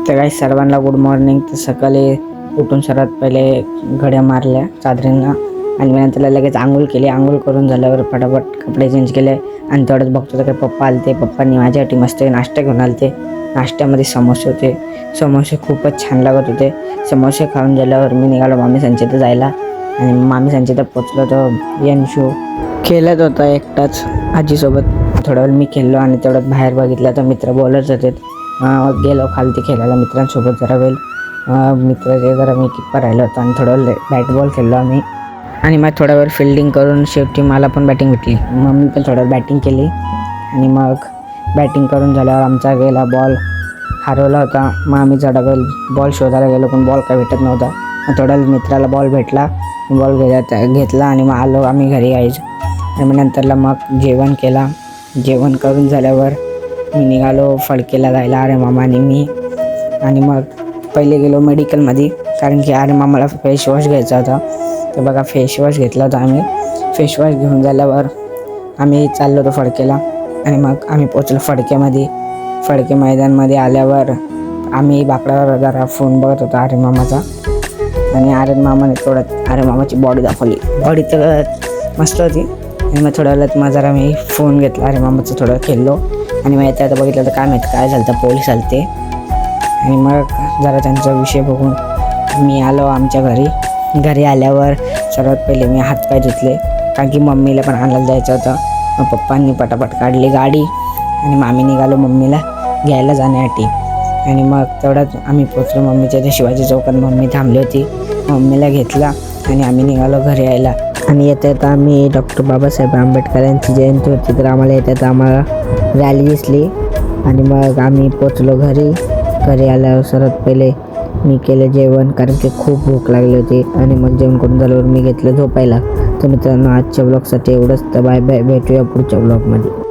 तर काही सर्वांना गुड मॉर्निंग. तर सकाळी उठून सर्वात पहिले घड्या मारल्या चादरींना आणि नंतर लगेच आंघोळ केली. आंघोळ करून झाल्यावर फटाफट कपडे चेंज केले आणि तेवढंच बघतो तर काही पप्पा आलते. पप्पांनी माझ्यासाठी मस्त नाश्ता घेऊन आलते. नाश्त्यामध्ये समोसे होते. समोसे खूपच छान लागत होते. समोसे खाऊन झाल्यावर मी निघालो मामी संचित जायला आणि मामी संचित पोचलो. तर यंशू खेळत होता एकटाच आजीसोबत. थोडा वेळ मी खेळलो आणि तेवढ्यात बाहेर बघितलं तर मित्र बोलत होते. गेलो खालती खेळायला मित्रांसोबत जरा वेळ. मित्राचे जरा मी किप्पर राहिलो होतो आणि थोडं वेळ बॅट बॉल खेळलो आम्ही आणि मग थोडा वेळ फिल्डिंग करून शेवटी मला पण बॅटिंग भेटली. मग मी पण थोडं बॅटिंग केली आणि मग बॅटिंग करून झाल्यावर आमचा गेला बॉल हरवला होता. मग आम्ही थोडा वेळ बॉल शोधायला गेलो पण बॉल काय भेटत नव्हता. मग थोडा मित्राला बॉल भेटला. बॉल घेतला आणि मग आलो आम्ही घरी यायचो. आणि मग नंतरला मग जेवण केला. जेवण करून झाल्यावर मी निघालो फडकेला जायला अरे मामा आणि मी. आणि मग पहिले गेलो मेडिकलमध्ये कारण की अरे मामाला फेसवॉश घ्यायचा होता. तर बघा फेसवॉश घेतला होता आम्ही. फेसवॉश घेऊन झाल्यावर आम्ही चाललो होतो फडकेला आणि मग आम्ही पोचलो फडक्यामध्ये. फडके मैदानमध्ये आल्यावर आम्ही बाकड्यावर जरा फोन बघत होतो अरे मामाचा आणि आर्यन मामाने थोडं अरे मामाची बॉडी दाखवली. बॉडी तर मस्त होती आणि मग थोड्या वेळात मग जरा मी फोन घेतला अरे मामाचं थोडं खेळलो आणि मग आता बघितलं तर काय माहीत काय झालं तर पोलीस आलते आणि मग जरा त्यांचा विषय बघून मी आलो आमच्या घरी. घरी आल्यावर सर्वात पहिले मी हातपाय धुतले कारण की मम्मीला पण आणायला जायचं होतं. मग पप्पांनी पटापट काढली गाडी आणि मामी निघालो मम्मीला घ्यायला जाण्यासाठी. आणि मग तेवढ्यात आम्ही पोचलो मम्मीच्या त्या शिवाजी चौकात. मम्मी थांबली होती. मम्मीला घेतला आणि आम्ही निघालो घरी यायला. आणि येता येता आम्ही डॉक्टर बाबासाहेब आंबेडकर यांची जयंती होती तर आम्हाला येता आम्हाला रॅली दिसली आणि मग आम्ही पोचलो घरी. घरी आल्यावर सर्वात पहिले मी केलं जेवण कारण की खूप भूक लागली होती आणि मग जेवण करून झाल्यावर मी घेतलं झोपायला. तर मित्रांनो आजच्या ब्लॉगसाठी एवढंच. तर बाय बाय, भेटूया पुढच्या ब्लॉगमध्ये.